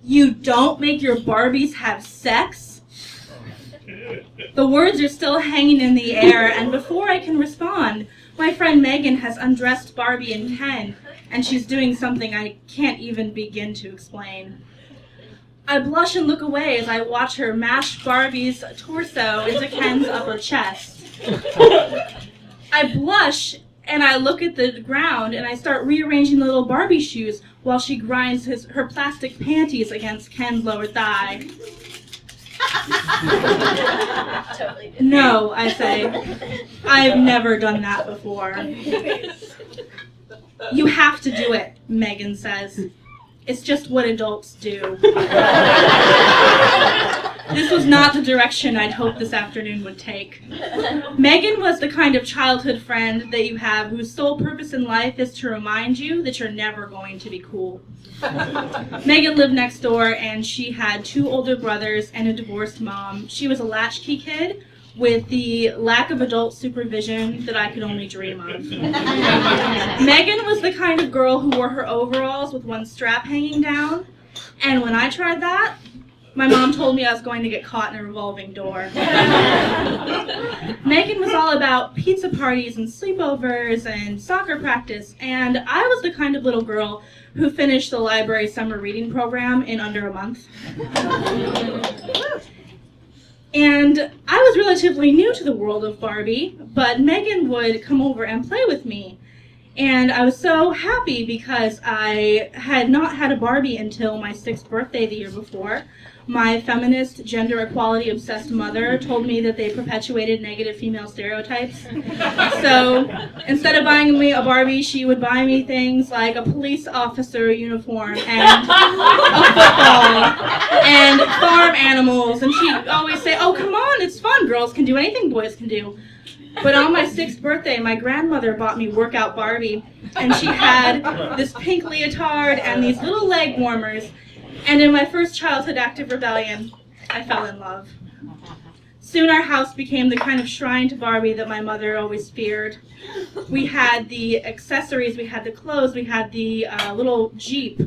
"You don't make your Barbies have sex?" The words are still hanging in the air, and before I can respond, my friend Megan has undressed Barbie and Ken, and she's doing something I can't even begin to explain. I blush and look away as I watch her mash Barbie's torso into Ken's upper chest. I blush and I look at the ground and I start rearranging the little Barbie shoes while she grinds her plastic panties against Ken's lower thigh. "No," I say. "I've never done that before." "You have to do it," Megan says. "It's just what adults do." This was not the direction I'd hoped this afternoon would take. Megan was the kind of childhood friend that you have whose sole purpose in life is to remind you that you're never going to be cool. Megan lived next door, and she had 2 older brothers and a divorced mom. She was a latchkey kid with the lack of adult supervision that I could only dream of. Megan was the kind of girl who wore her overalls with one strap hanging down, and when I tried that, my mom told me I was going to get caught in a revolving door. Megan was all about pizza parties and sleepovers and soccer practice, and I was the kind of little girl who finished the library summer reading program in under a month. And I was relatively new to the world of Barbie, but Megan would come over and play with me. And I was so happy because I had not had a Barbie until my 6th birthday the year before. My feminist, gender equality obsessed mother told me that they perpetuated negative female stereotypes. So instead of buying me a Barbie, she would buy me things like a police officer uniform and a football and farm animals. And she'd always say, "Oh, come on, it's fun. Girls can do anything boys can do." But on my 6th birthday, my grandmother bought me Workout Barbie, and she had this pink leotard and these little leg warmers. And in my first childhood act of rebellion, I fell in love. Soon our house became the kind of shrine to Barbie that my mother always feared. We had the accessories, we had the clothes, we had the little Jeep,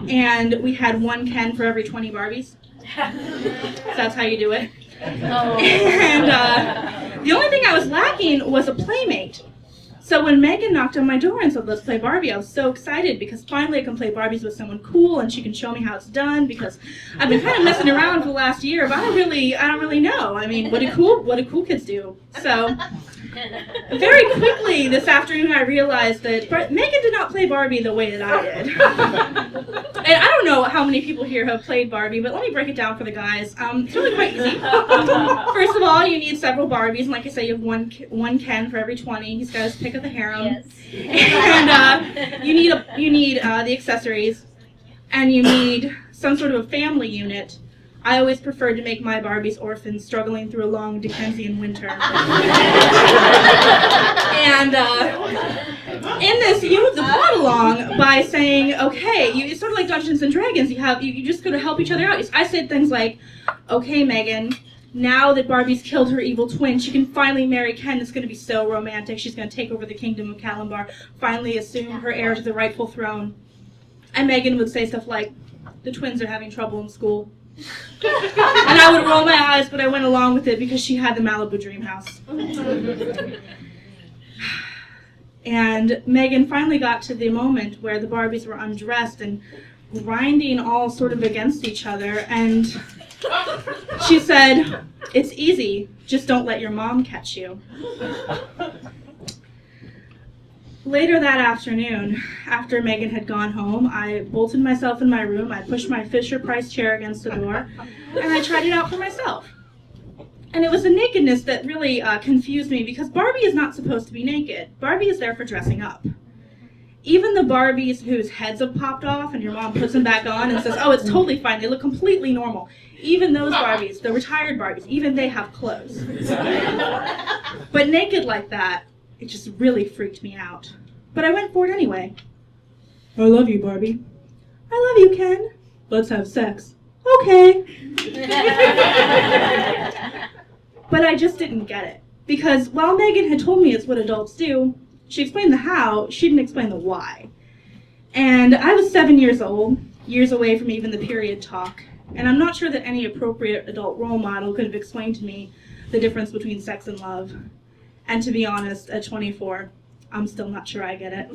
and we had 1 Ken for every 20 Barbies. So that's how you do it. And the only thing I was lacking was a playmate. So when Megan knocked on my door and said, "Let's play Barbie," I was so excited because finally I can play Barbies with someone cool and she can show me how it's done, because I've been kind of messing around for the last year, but I don't really know. I mean, what do cool kids do? So very quickly this afternoon I realized that Megan did not play Barbie the way that I did. And I don't know how many people here have played Barbie, but let me break it down for the guys. It's really quite easy. First of all, you need several Barbies, and like I say, you have one Ken for every 20. He's got his pick of the harem. Yes. And you need the accessories, and you need some sort of a family unit. I always preferred to make my Barbies orphans struggling through a long Dickensian winter. And in this, you move the plot along by saying, okay, it's sort of like Dungeons and Dragons. You just got to help each other out. I said things like, "Okay, Megan, now that Barbie's killed her evil twin, she can finally marry Ken. It's going to be so romantic. She's going to take over the kingdom of Kalimbar, finally assume her heir to the rightful throne." And Megan would say stuff like, "The twins are having trouble in school." And I would roll my eyes, but I went along with it because she had the Malibu dream house. And Megan finally got to the moment where the Barbies were undressed and grinding all sort of against each other, and she said, "It's easy, just don't let your mom catch you." Later that afternoon, after Megan had gone home, I bolted myself in my room, I pushed my Fisher-Price chair against the door, and I tried it out for myself. And it was the nakedness that really confused me, because Barbie is not supposed to be naked. Barbie is there for dressing up. Even the Barbies whose heads have popped off and your mom puts them back on and says, "Oh, it's totally fine, they look completely normal." Even those Barbies, the retired Barbies, even they have clothes. But naked like that, it just really freaked me out. But I went for it anyway. "I love you, Barbie." "I love you, Ken." "Let's have sex." "Okay." But I just didn't get it. Because while Megan had told me it's what adults do, she explained the how, she didn't explain the why. And I was 7 years old, years away from even the period talk. And I'm not sure that any appropriate adult role model could have explained to me the difference between sex and love. And to be honest, at 24, I'm still not sure I get it.